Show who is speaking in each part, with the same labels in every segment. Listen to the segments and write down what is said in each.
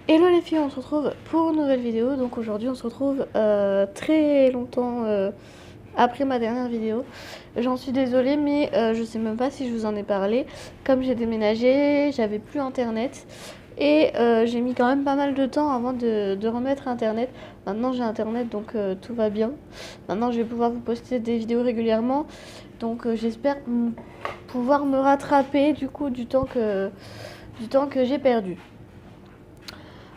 Speaker 1: Hello les filles, on se retrouve pour une nouvelle vidéo. Donc aujourd'hui on se retrouve très longtemps après ma dernière vidéo. J'en suis désolée mais je sais même pas si je vous en ai parlé. Comme j'ai déménagé, j'avais plus internet et j'ai mis quand même pas mal de temps avant de remettre internet. Maintenant j'ai internet donc tout va bien. Maintenant je vais pouvoir vous poster des vidéos régulièrement. Donc j'espère pouvoir me rattraper du coup du temps que j'ai perdu.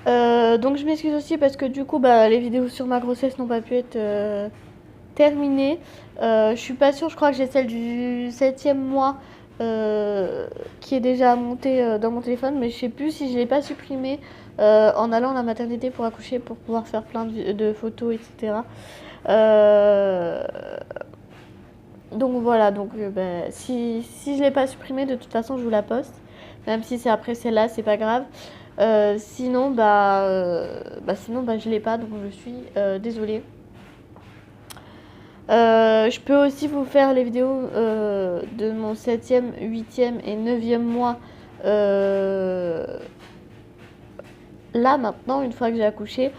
Speaker 1: Donc je m'excuse aussi parce que du coup les vidéos sur ma grossesse n'ont pas pu être terminées. Je suis pas sûre, je crois que j'ai celle du 7e mois qui est déjà montée dans mon téléphone, mais je sais plus si je l'ai pas supprimée en allant à la maternité pour accoucher pour pouvoir faire plein de photos, etc. Euh, donc voilà, donc si je l'ai pas supprimée, de toute façon je vous la poste. Même si c'est après celle-là, c'est pas grave. Sinon, je l'ai pas, donc je suis désolée. Je peux aussi vous faire les vidéos de mon 7e, 8e et 9e mois. Là, maintenant, une fois que j'ai accouché,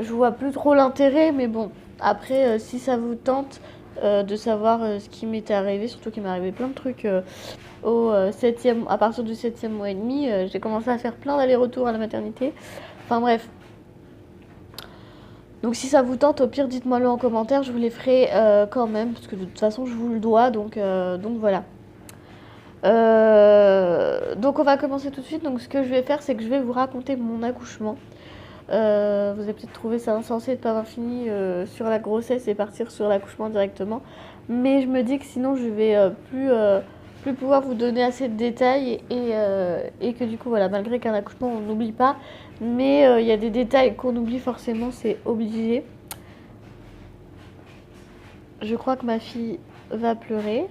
Speaker 1: je vois plus trop l'intérêt, mais bon, après, si ça vous tente de savoir ce qui m'était arrivé, surtout qu'il m'est arrivé plein de trucs à partir du 7e mois et demi, j'ai commencé à faire plein d'allers-retours à la maternité. Enfin bref. Donc si ça vous tente, au pire, dites-moi-le en commentaire, je vous les ferai quand même, parce que de toute façon, je vous le dois, donc voilà. Donc on va commencer tout de suite. Donc ce que je vais faire, c'est que je vais vous raconter mon accouchement. Vous avez peut-être trouvé ça insensé de ne pas avoir fini sur la grossesse et partir sur l'accouchement directement. Mais je me dis que sinon je vais plus pouvoir vous donner assez de détails et que du coup voilà, malgré qu'un accouchement on n'oublie pas, mais il y a des détails qu'on oublie forcément, c'est obligé. Je crois que ma fille va pleurer.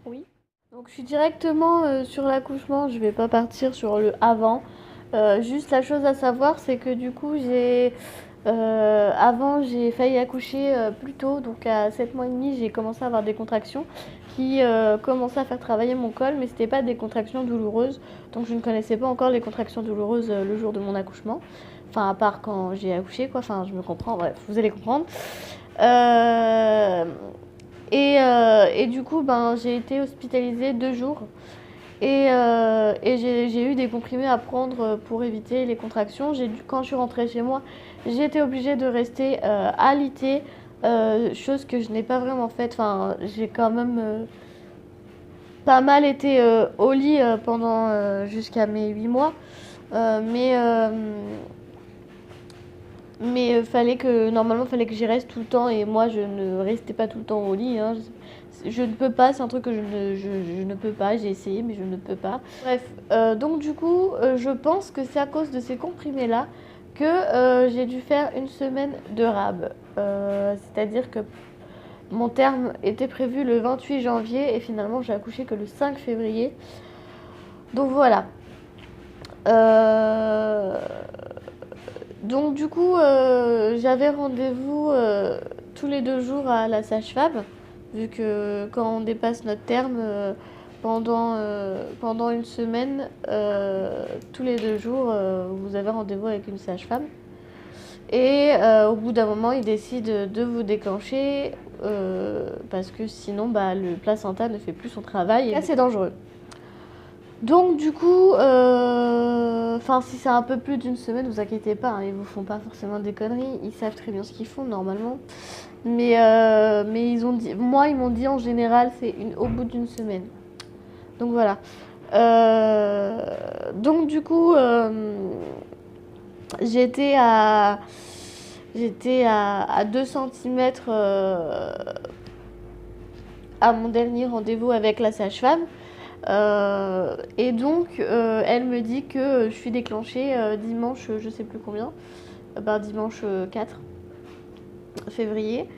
Speaker 1: Oui. Donc je suis directement sur l'accouchement, je vais pas partir sur le avant. Juste la chose à savoir, c'est que du coup avant j'ai failli accoucher plus tôt, donc à 7 mois et demi j'ai commencé à avoir des contractions qui commençaient à faire travailler mon col, mais c'était pas des contractions douloureuses, donc je ne connaissais pas encore les contractions douloureuses le jour de mon accouchement. Enfin à part quand j'ai accouché quoi, enfin je me comprends, bref, vous allez comprendre. Euh, et du coup, j'ai été hospitalisée 2 jours. Et j'ai eu des comprimés à prendre pour éviter les contractions. Quand je suis rentrée chez moi, j'ai été obligée de rester alitée, chose que je n'ai pas vraiment faite. Enfin, j'ai quand même pas mal été au lit pendant jusqu'à mes 8 mois. Mais normalement, fallait que j'y reste tout le temps et moi, je ne restais pas tout le temps au lit. Hein. Je ne peux pas, c'est un truc que je ne peux pas. J'ai essayé, mais je ne peux pas. Bref, donc du coup, je pense que c'est à cause de ces comprimés-là que j'ai dû faire une semaine de rab. C'est-à-dire que mon terme était prévu le 28 janvier et finalement, j'ai accouché que le 5 février. Donc voilà. Euh, Donc du coup, j'avais rendez-vous tous les 2 jours à la sage-femme, vu que quand on dépasse notre terme pendant une semaine, tous les 2 jours, vous avez rendez-vous avec une sage-femme. Et au bout d'un moment, ils décident de vous déclencher parce que sinon, le placenta ne fait plus son travail et c'est dangereux. Donc du coup, si c'est un peu plus d'une semaine, vous inquiétez pas, hein, ils vous font pas forcément des conneries, ils savent très bien ce qu'ils font normalement. Mais ils m'ont dit en général c'est au bout d'une semaine. Donc voilà. Donc du coup, j'étais à j'étais à 2 centimètres à mon dernier rendez-vous avec la sage-femme. Et donc, elle me dit que je suis déclenchée dimanche, je sais plus combien, dimanche 4 février.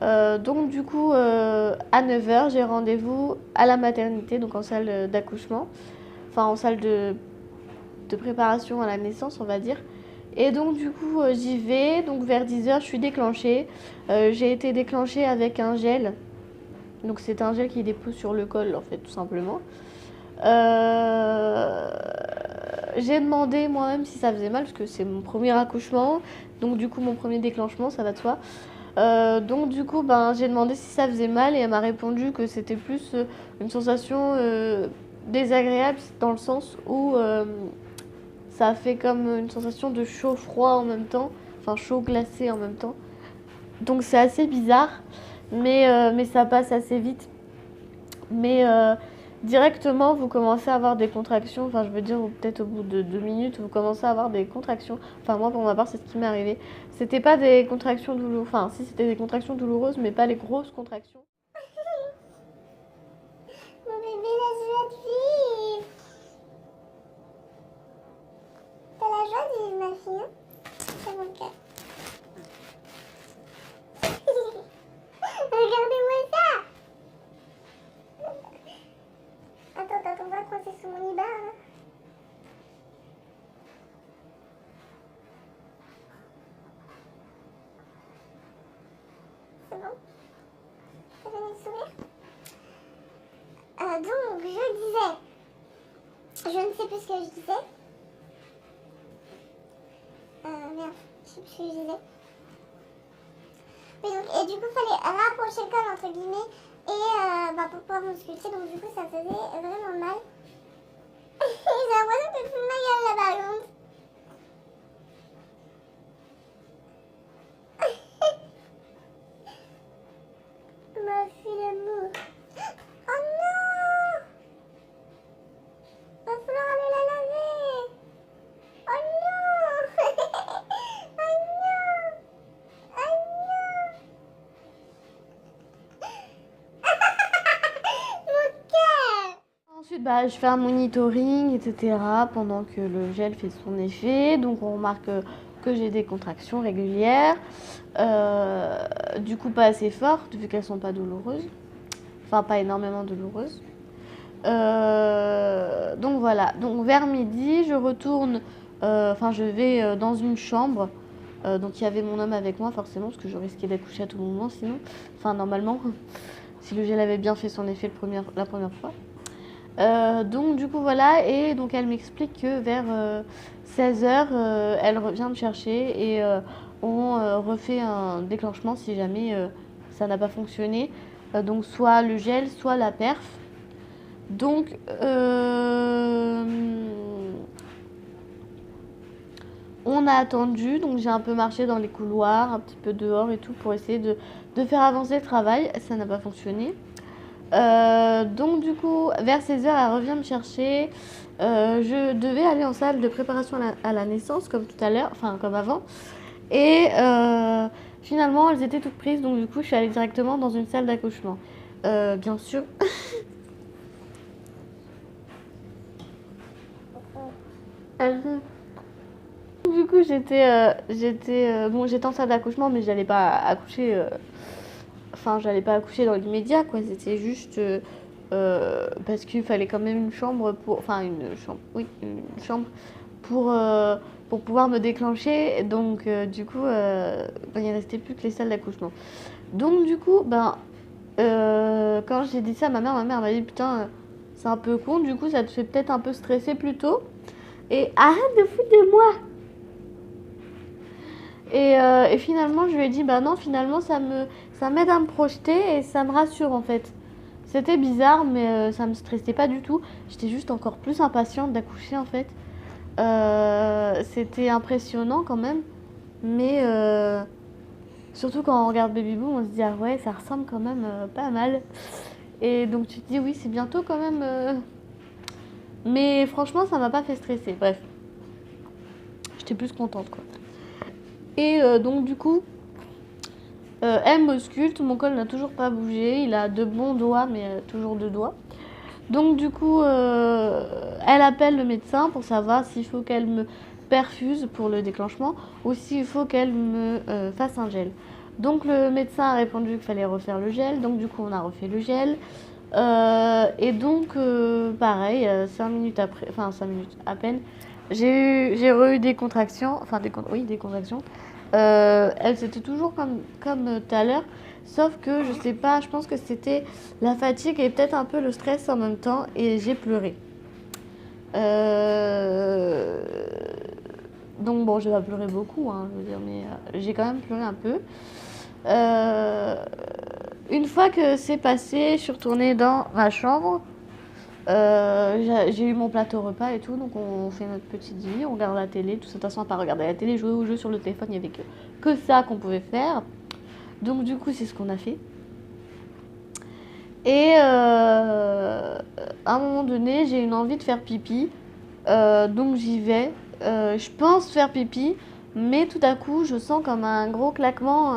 Speaker 1: Donc, du coup, à 9 h, j'ai rendez-vous à la maternité, donc en salle d'accouchement, enfin en salle de préparation à la naissance, on va dire. Et donc, du coup, j'y vais, donc vers 10 h, je suis déclenchée. J'ai été déclenchée avec un gel Donc c'est un gel qui dépose sur le col en fait tout simplement. Euh, j'ai demandé moi-même si ça faisait mal parce que c'est mon premier accouchement, donc du coup mon premier déclenchement, ça va de soi. Donc du coup ben, j'ai demandé si ça faisait mal et elle m'a répondu que c'était plus une sensation désagréable dans le sens où ça fait comme une sensation de chaud-froid en même temps, enfin chaud-glacé en même temps. Donc c'est assez bizarre, mais ça passe assez vite. Mais directement, vous commencez à avoir des contractions, enfin je veux dire, peut-être au bout de 2 minutes, vous commencez à avoir des contractions. Enfin moi, pour ma part, c'est ce qui m'est arrivé. C'était pas des contractions douloureuses, enfin si c'était des contractions douloureuses, mais pas les grosses contractions.
Speaker 2: Mon bébé, laisse-le vivre. T'as la joie de vivre, ma fille, hein? C'est mon cœur. Regardez-moi ça. Attends, on va coincer sous mon lit-bas, hein. C'est bon? T'as donné le sourire? Donc, je disais... Je ne sais plus ce que je disais. Merde, je sais plus ce que je disais. Oui, donc, et du coup, il fallait rapprocher le col, entre guillemets, et pour pouvoir me sculpter. Donc, du coup, ça faisait vraiment mal. J'ai l'impression que c'est ma gueule là-bas, par contre. Ma fille d'amour. Oh non! Va falloir aller la laver. Oh non! Oh non! Oh non! Mon cœur!
Speaker 1: Ensuite, bah, je fais un monitoring, etc. pendant que le gel fait son effet. Donc on remarque que j'ai des contractions régulières. Du coup, pas assez fortes, vu qu'elles sont pas douloureuses. Enfin, pas énormément douloureuses. Donc voilà. Donc vers midi, je retourne. Enfin, je vais dans une chambre. Donc il y avait mon homme avec moi, forcément, parce que je risquais d'accoucher à tout moment sinon. Enfin, normalement, si le gel avait bien fait son effet la première fois. Donc du coup voilà, et donc elle m'explique que vers 16h, elle revient me chercher et on refait un déclenchement si jamais ça n'a pas fonctionné. Donc soit le gel, soit la perf. Donc on a attendu, donc j'ai un peu marché dans les couloirs, un petit peu dehors et tout pour essayer de faire avancer le travail. Ça n'a pas fonctionné. Donc du coup, vers 16h, elle revient me chercher. Je devais aller en salle de préparation à la naissance, comme tout à l'heure, enfin comme avant. Et finalement, elles étaient toutes prises, donc du coup, je suis allée directement dans une salle d'accouchement. Bien sûr. Du coup, j'étais en salle d'accouchement, mais j'allais pas accoucher. Enfin, j'allais pas accoucher dans l'immédiat, quoi. C'était juste parce qu'il fallait quand même une chambre pour, enfin une chambre, oui, une chambre pour pouvoir me déclencher. Donc, du coup, ben, il restait plus que les salles d'accouchement. Donc, du coup, ben, quand j'ai dit ça à ma mère m'a dit putain, c'est un peu con. Du coup, ça te fait peut-être un peu stresser plus tôt. Et arrête de foutre de moi. Et finalement, je lui ai dit, bah non, finalement, ça m'aide à me projeter et ça me rassure en fait. C'était bizarre, mais ça me stressait pas du tout. J'étais juste encore plus impatiente d'accoucher en fait. C'était impressionnant quand même, mais surtout quand on regarde Baby Boom, on se dit, ah ouais, ça ressemble quand même pas mal. Et donc tu te dis, oui, c'est bientôt quand même. Mais franchement, ça m'a pas fait stresser. Bref, j'étais plus contente quoi. Et donc du coup, elle m'ausculte, mon col n'a toujours pas bougé, il a de bons doigts mais toujours 2 doigts. Donc du coup, elle appelle le médecin pour savoir s'il faut qu'elle me perfuse pour le déclenchement ou s'il faut qu'elle me fasse un gel. Donc le médecin a répondu qu'il fallait refaire le gel, donc du coup on a refait le gel. Et donc pareil, 5 minutes après, enfin 5 minutes à peine, j'ai eu des contractions, enfin des contractions. Elles étaient toujours comme tout à l'heure, Sauf que je sais pas, je pense que c'était la fatigue et peut-être un peu le stress en même temps et j'ai pleuré. Donc bon, j'ai pas pleuré beaucoup, hein, je veux dire, mais j'ai quand même pleuré un peu. Euh, une fois que c'est passé, je suis retournée dans ma chambre. J'ai eu mon plateau repas et tout, donc on fait notre petite vie, on regarde la télé, tout ça. De toute façon, à part regarder la télé, jouer aux jeux sur le téléphone, il n'y avait que ça qu'on pouvait faire. Donc du coup, c'est ce qu'on a fait. Et à un moment donné, j'ai une envie de faire pipi. Donc j'y vais. Je pense faire pipi, mais tout à coup, je sens comme un gros claquement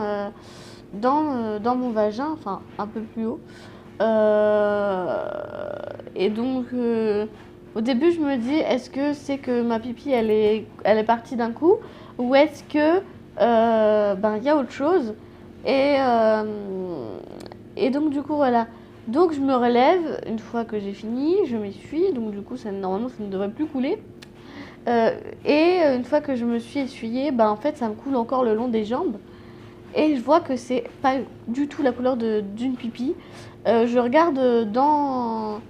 Speaker 1: dans mon vagin, enfin un peu plus haut. Et donc, au début, je me dis, est-ce que c'est que ma pipi, elle est partie d'un coup, ou est-ce que ben, y a autre chose? Et, euh, et donc, du coup, voilà. Donc, je me relève une fois que j'ai fini, je m'essuie, donc du coup, normalement, ça ne devrait plus couler. Et une fois que je me suis essuyée, ben, en fait, ça me coule encore le long des jambes. Et je vois que c'est pas du tout la couleur d'une pipi. Je regarde dans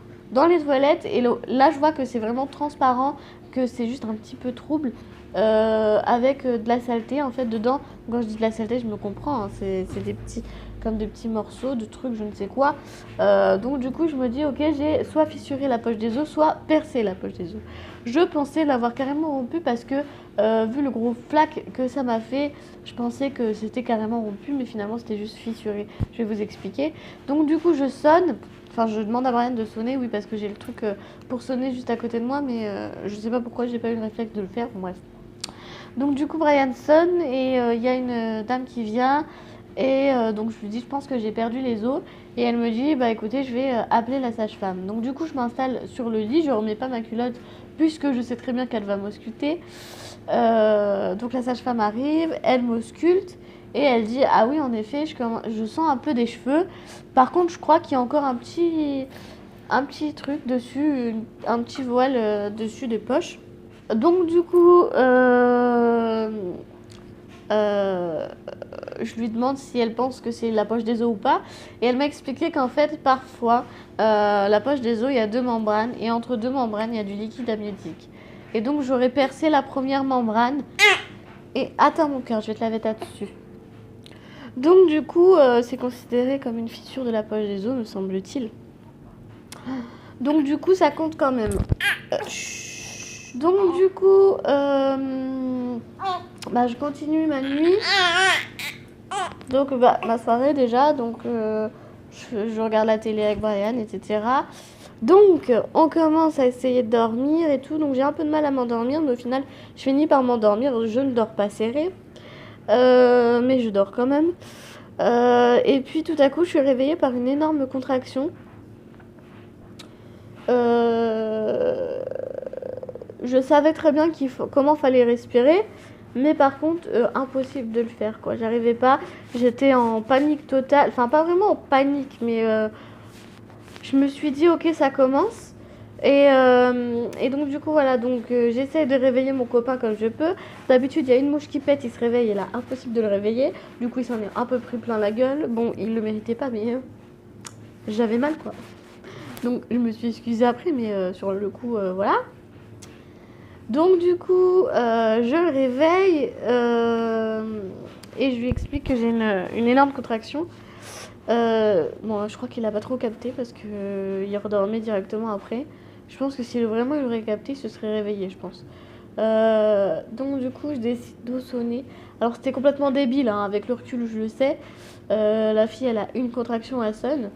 Speaker 1: les toilettes et là je vois que c'est vraiment transparent, que c'est juste un petit peu trouble avec de la saleté en fait dedans. Quand je dis de la saleté, je me comprends, hein, c'est des petits, comme des petits morceaux de trucs, je ne sais quoi. Donc du coup je me dis ok, j'ai soit fissuré la poche des os, soit percé la poche des os. Je pensais l'avoir carrément rompu parce que vu le gros flac que ça m'a fait, je pensais que c'était carrément rompu, mais finalement c'était juste fissuré. Je vais vous expliquer. Donc du coup je sonne, enfin je demande à Brian de sonner, oui parce que j'ai le truc pour sonner juste à côté de moi, mais je sais pas pourquoi j'ai pas eu le réflexe de le faire, bon, bref. Donc du coup Brian sonne et il y a une dame qui vient et donc je lui dis je pense que j'ai perdu les os et elle me dit bah écoutez je vais appeler la sage-femme. Donc du coup je m'installe sur le lit, je remets pas ma culotte puisque je sais très bien qu'elle va m'ausculter. Donc la sage-femme arrive, elle m'ausculte et elle dit ah oui en effet je sens un peu des cheveux. Par contre je crois qu'il y a encore un petit truc dessus, un petit voile dessus des poches. Donc du coup euh, je lui demande si elle pense que c'est la poche des os ou pas. Et elle m'a expliqué qu'en fait, parfois, la poche des os, il y a deux membranes. Et entre deux membranes, il y a du liquide amniotique. Et donc, j'aurais percé la première membrane. Et attends mon cœur, je vais te laver ta dessus. Donc, du coup, c'est considéré comme une fissure de la poche des os, me semble-t-il. Donc, du coup, ça compte quand même. Donc, du coup, bah, je continue ma nuit. Donc bah, ma soirée déjà, donc je regarde la télé avec Brian, etc. Donc on commence à essayer de dormir et tout, donc j'ai un peu de mal à m'endormir, mais au final je finis par m'endormir, je ne dors pas serré, mais je dors quand même. Et puis tout à coup je suis réveillée par une énorme contraction. Je savais très bien comment fallait respirer. Mais par contre, impossible de le faire, quoi. J'arrivais pas. J'étais en panique totale. Enfin, pas vraiment en panique, mais je me suis dit, ok, ça commence. Et donc, du coup, voilà. Donc, j'essaie de réveiller mon copain comme je peux. D'habitude, il y a une mouche qui pète, il se réveille. Et là, impossible de le réveiller. Du coup, il s'en est un peu pris plein la gueule. Bon, il le méritait pas, mais j'avais mal, quoi. Donc, je me suis excusée après, mais sur le coup, voilà. Donc du coup, je le réveille et je lui explique que j'ai une énorme contraction. Bon, je crois qu'il a pas trop capté parce que il redormait directement après. Je pense que si vraiment il aurait capté, il se serait réveillé, je pense. Donc du coup, je décide de sonner. Alors c'était complètement débile, hein, avec le recul, je le sais. La fille, elle a une contraction, elle sonne.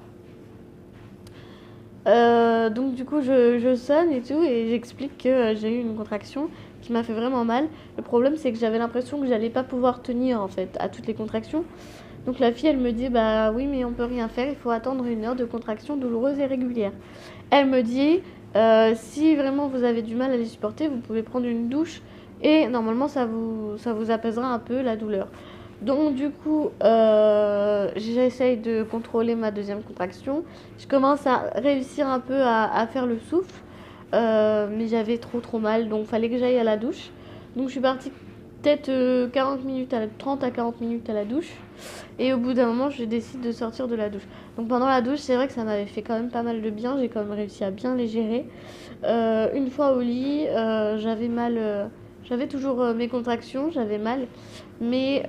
Speaker 1: Donc du coup je sonne et tout et j'explique que j'ai eu une contraction qui m'a fait vraiment mal. Le problème c'est que j'avais l'impression que j'allais pas pouvoir tenir en fait à toutes les contractions. Donc la fille elle me dit bah oui mais on peut rien faire, il faut attendre 1 heure de contraction douloureuse et régulière. Elle me dit si vraiment vous avez du mal à les supporter, vous pouvez prendre une douche et normalement ça vous apaisera un peu la douleur. Donc du coup, j'essaye de contrôler ma deuxième contraction. Je commence à réussir un peu à faire le souffle, mais j'avais trop mal, donc fallait que j'aille à la douche. Donc je suis partie peut-être 30 à 40 minutes à la douche. Et au bout d'un moment, je décide de sortir de la douche. Donc pendant la douche, c'est vrai que ça m'avait fait quand même pas mal de bien. J'ai quand même réussi à bien les gérer. Une fois au lit, j'avais mal. J'avais toujours mes contractions, j'avais mal. Mais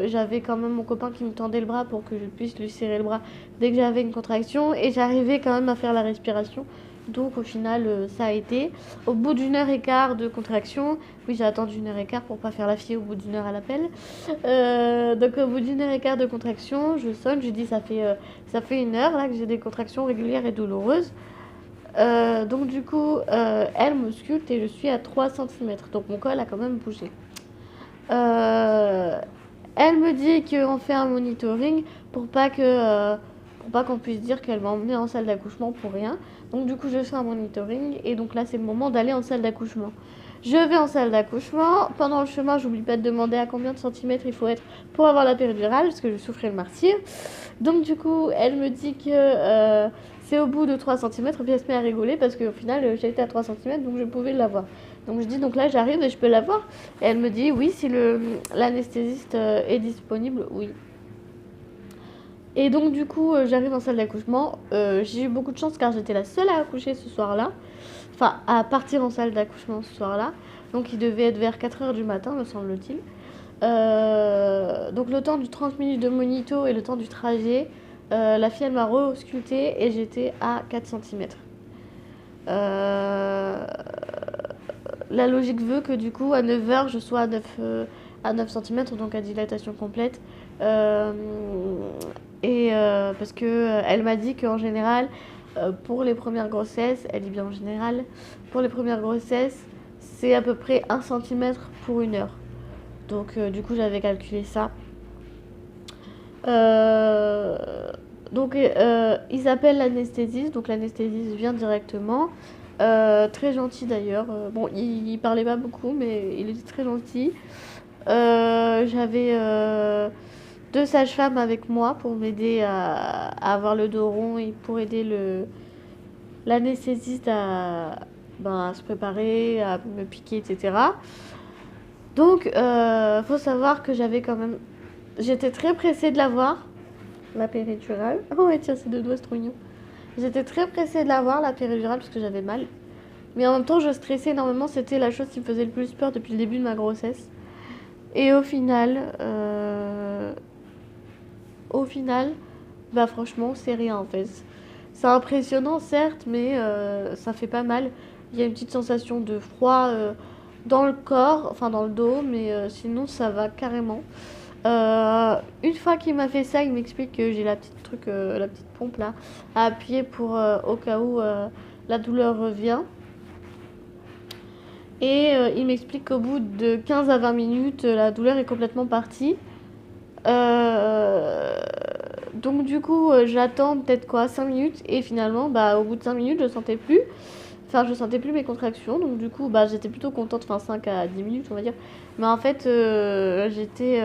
Speaker 1: j'avais quand même mon copain qui me tendait le bras pour que je puisse lui serrer le bras dès que j'avais une contraction. Et j'arrivais quand même à faire la respiration. Donc au final, ça a été. Au bout d'1 h 15 de contraction, oui, j'ai attendu 1 h 15 pour pas faire la fille au bout d'une heure à l'appel. Donc au bout d'1 h 15 de contraction, je sonne, je dis ça fait 1 heure là que j'ai des contractions régulières et douloureuses. Donc du coup, elle m'ausculte et je suis à 3 cm. Donc mon col a quand même bougé. Elle me dit qu'on fait un monitoring pour pas qu'on puisse dire qu'elle m'a emmenée en salle d'accouchement pour rien. Donc du coup, je fais un monitoring et donc là, c'est le moment d'aller en salle d'accouchement. Je vais en salle d'accouchement. Pendant le chemin, j'oublie pas de demander à combien de centimètres il faut être pour avoir la péridurale parce que je souffrais le martyre. Donc du coup, elle me dit que c'est au bout de 3 cm, puis elle se met à rigoler parce qu'au final, j'étais à 3 cm, donc je pouvais l'avoir. Donc je dis, donc là, j'arrive et je peux l'avoir. Et elle me dit, oui, si l'anesthésiste est disponible, oui. Et donc du coup, j'arrive en salle d'accouchement. J'ai eu beaucoup de chance car j'étais la seule à accoucher ce soir-là. Enfin, à partir en salle d'accouchement ce soir-là. Donc il devait être vers 4 h du matin, me semble-t-il. Donc le temps du 30 minutes de monito et le temps du trajet, la fille elle m'a re-auscultée et j'étais à 4 cm. La logique veut que du coup à 9 h je sois à 9 cm, donc à dilatation complète. Parce que elle m'a dit qu'en général, pour les premières grossesses, elle dit bien en général, pour les premières grossesses, c'est à peu près 1 cm pour 1 heure. Donc du coup j'avais calculé ça. Donc ils appellent l'anesthésiste, donc l'anesthésiste vient directement. Très gentil d'ailleurs. Bon, il parlait pas beaucoup, mais il était très gentil. J'avais 2 sages-femmes avec moi pour m'aider à avoir le dos rond et pour aider l'anesthésiste à se préparer, à me piquer, etc. Donc, faut savoir que j'étais très pressée de l'avoir, la péridurale. Oh ouais, tiens, ces 2 doigts, c'est trop mignon. J'étais très pressée de l'avoir, la péridurale, parce que j'avais mal. Mais en même temps, je stressais énormément. C'était la chose qui me faisait le plus peur depuis le début de ma grossesse. Et au final, franchement, c'est rien en fait. C'est impressionnant, certes, mais ça fait pas mal. Il y a une petite sensation de froid dans le corps, enfin dans le dos, mais sinon ça va carrément. Une fois qu'il m'a fait ça, il m'explique que j'ai la petite pompe là à appuyer pour au cas où la douleur revient. Et il m'explique qu'au bout de 15 à 20 minutes, la douleur est complètement partie. Donc du coup, j'attends peut-être 5 minutes et finalement, au bout de 5 minutes, je sentais plus mes contractions. Donc du coup, j'étais plutôt contente, 5 à 10 minutes, on va dire. Mais en fait, j'étais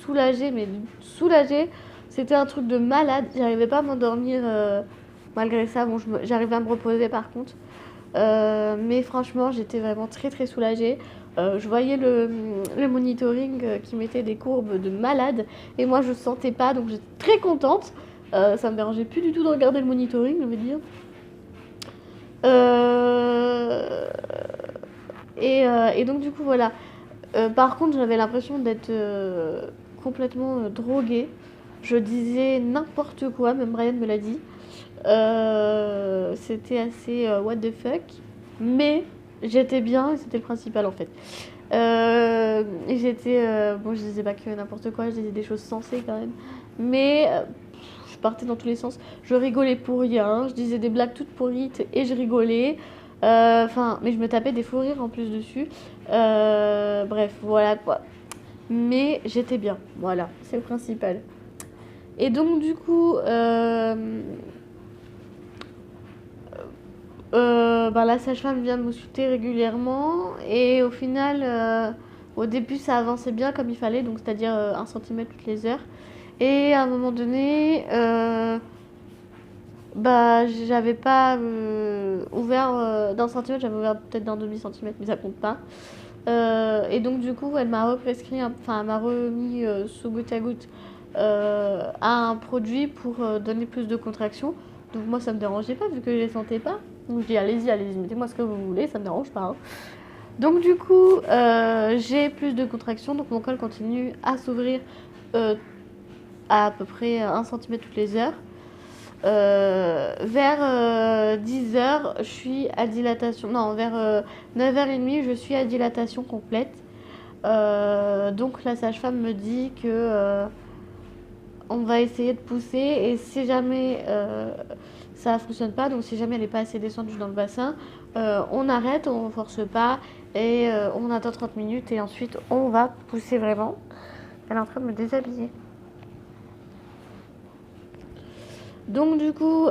Speaker 1: soulagée, mais soulagée. C'était un truc de malade. J'arrivais pas à m'endormir malgré ça. Bon, j'arrivais à me reposer par contre. Mais franchement, j'étais vraiment très très soulagée. Je voyais le monitoring qui mettait des courbes de malade et moi je sentais pas, donc j'étais très contente. Ça me dérangeait plus du tout de regarder le monitoring, je veux dire. Et donc du coup voilà. Par contre, j'avais l'impression d'être complètement droguée. Je disais n'importe quoi, même Brian me l'a dit. C'était assez what the fuck, mais j'étais bien et c'était le principal en fait. Bon, je disais pas que n'importe quoi, je disais des choses sensées quand même, mais je partais dans tous les sens. Je rigolais pour rien, je disais des blagues toutes pourrites et je rigolais. Mais je me tapais des fous rires en plus dessus. Bref, voilà quoi. Mais j'étais bien, voilà, c'est le principal. Et donc du coup, la sage-femme vient m'ausculter régulièrement et au final, au début ça avançait bien comme il fallait, donc c'est-à-dire 1 cm toutes les heures. Et à un moment donné, j'avais pas ouvert d'un centimètre, j'avais ouvert peut-être d'un demi-centimètre, mais ça compte pas. Et donc du coup, elle m'a represcrit, enfin, elle m'a remis sous goutte à goutte un produit pour donner plus de contractions. Donc moi, ça me dérangeait pas vu que je les sentais pas. Donc je dis allez-y, allez-y, mettez-moi ce que vous voulez, ça me dérange pas, hein. Donc du coup, j'ai plus de contractions, donc mon col continue à s'ouvrir à peu près 1 cm toutes les heures. Vers 10h, je suis à dilatation. Non, vers 9h30, je suis à dilatation complète. Donc la sage-femme me dit que on va essayer de pousser et si jamais ça ne fonctionne pas, donc si jamais elle n'est pas assez descendue dans le bassin, on arrête, on ne force pas et on attend 30 minutes et ensuite on va pousser vraiment. Elle est en train de me déshabiller. Donc du coup,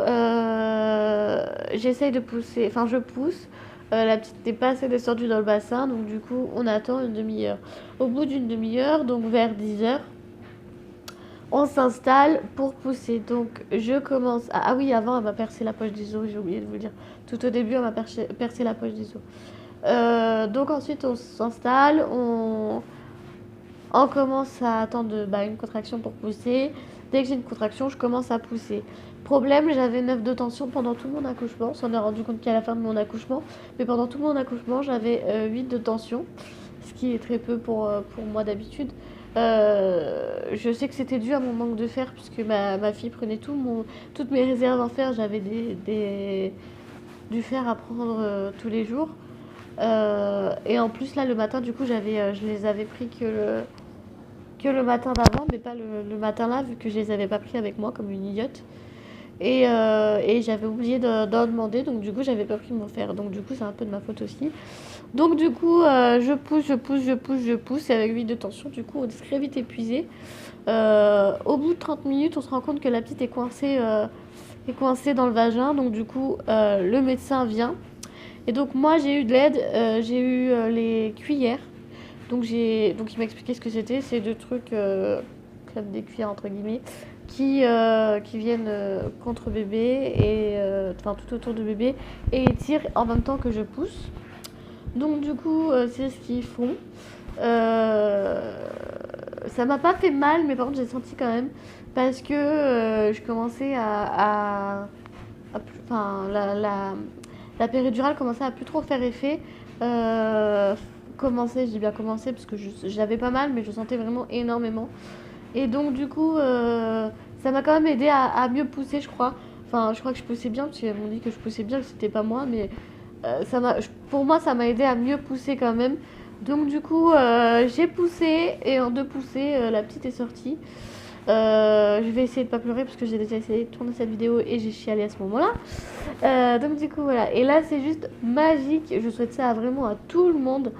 Speaker 1: j'essaye de pousser, enfin je pousse. La petite n'est pas assez descendue dans le bassin, donc du coup on attend une demi-heure. Au bout d'une demi-heure, donc vers 10h, on s'installe pour pousser. Donc je commence à... Ah oui, avant elle m'a percé la poche des os, j'ai oublié de vous dire. Tout au début elle m'a percé la poche des os. Donc ensuite on s'installe, on commence à attendre une contraction pour pousser. Dès que j'ai une contraction, je commence à pousser. Problème, j'avais 9 de tension pendant tout mon accouchement. On s'en est rendu compte qu'à la fin de mon accouchement. Mais pendant tout mon accouchement, j'avais 8 de tension. Ce qui est très peu pour moi d'habitude. Je sais que c'était dû à mon manque de fer. Puisque ma fille prenait toutes mes réserves en fer. J'avais du fer à prendre tous les jours. Et en plus, là, le matin, du coup, je les avais pris que le matin d'avant, mais pas le matin là, vu que je les avais pas pris avec moi comme une idiote. Et j'avais oublié d'en demander, donc du coup, j'avais pas pris mon fer. Donc du coup, c'est un peu de ma faute aussi. Donc du coup, je pousse, et avec 8 de tension, du coup, on est très vite épuisé. Au bout de 30 minutes, on se rend compte que la petite est coincée dans le vagin. Donc du coup, le médecin vient. Et donc moi, j'ai eu de l'aide, j'ai eu les cuillères. Donc il m'a expliqué ce que c'était. C'est deux trucs comme des cuillères entre guillemets qui viennent contre bébé et enfin tout autour de bébé et ils tirent en même temps que je pousse. Donc du coup c'est ce qu'ils font. Ça m'a pas fait mal, mais par contre j'ai senti quand même parce que je commençais enfin la péridurale commençait à plus trop faire effet. Je dis bien commencer parce que j'avais pas mal, mais je sentais vraiment énormément. Et donc du coup, ça m'a quand même aidé à mieux pousser, je crois. Enfin, je crois que je poussais bien, parce qu'elles m'ont dit que je poussais bien, que c'était pas moi, mais pour moi, ça m'a aidé à mieux pousser quand même. Donc du coup, j'ai poussé, et en 2 poussées, la petite est sortie. Je vais essayer de pas pleurer parce que j'ai déjà essayé de tourner cette vidéo et j'ai chialé à ce moment-là. Donc du coup voilà. Et là c'est juste magique. Je souhaite ça vraiment à tout le monde.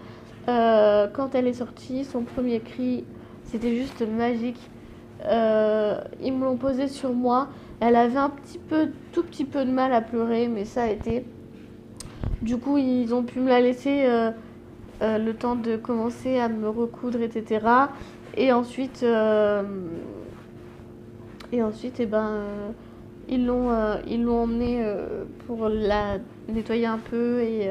Speaker 1: Quand elle est sortie, son premier cri, c'était juste magique. Ils me l'ont posé sur moi. Elle avait tout petit peu de mal à pleurer, mais ça a été. Du coup ils ont pu me la laisser le temps de commencer à me recoudre, etc. Et ensuite. Ils l'ont emmenée pour la nettoyer un peu et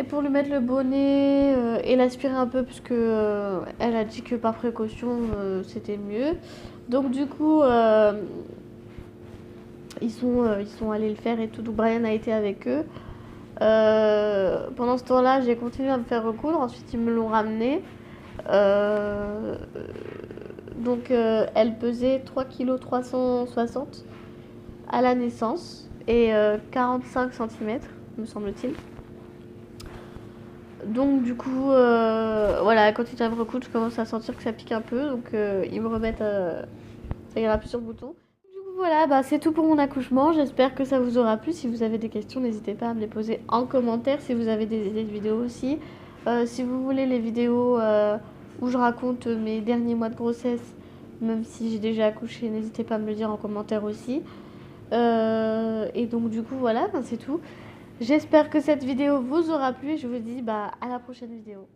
Speaker 1: pour lui mettre le bonnet et l'aspirer un peu puisque elle a dit que par précaution c'était mieux. Donc du coup ils sont allés le faire et tout. Donc Brian a été avec eux. Pendant ce temps-là, j'ai continué à me faire recoudre. Ensuite, ils me l'ont ramené. Donc elle pesait 3,360 kg à la naissance et 45 cm, me semble-t-il. Donc du coup, voilà, elle continue à me recoudre, je commence à sentir que ça pique un peu, donc ils me remettent, ça ira plus sur le bouton. Du coup voilà, c'est tout pour mon accouchement, j'espère que ça vous aura plu. Si vous avez des questions, n'hésitez pas à me les poser en commentaire, si vous avez des idées de vidéos aussi. Si vous voulez les vidéos où je raconte mes derniers mois de grossesse, même si j'ai déjà accouché, n'hésitez pas à me le dire en commentaire aussi. Et donc du coup voilà, c'est tout. J'espère que cette vidéo vous aura plu et je vous dis à la prochaine vidéo.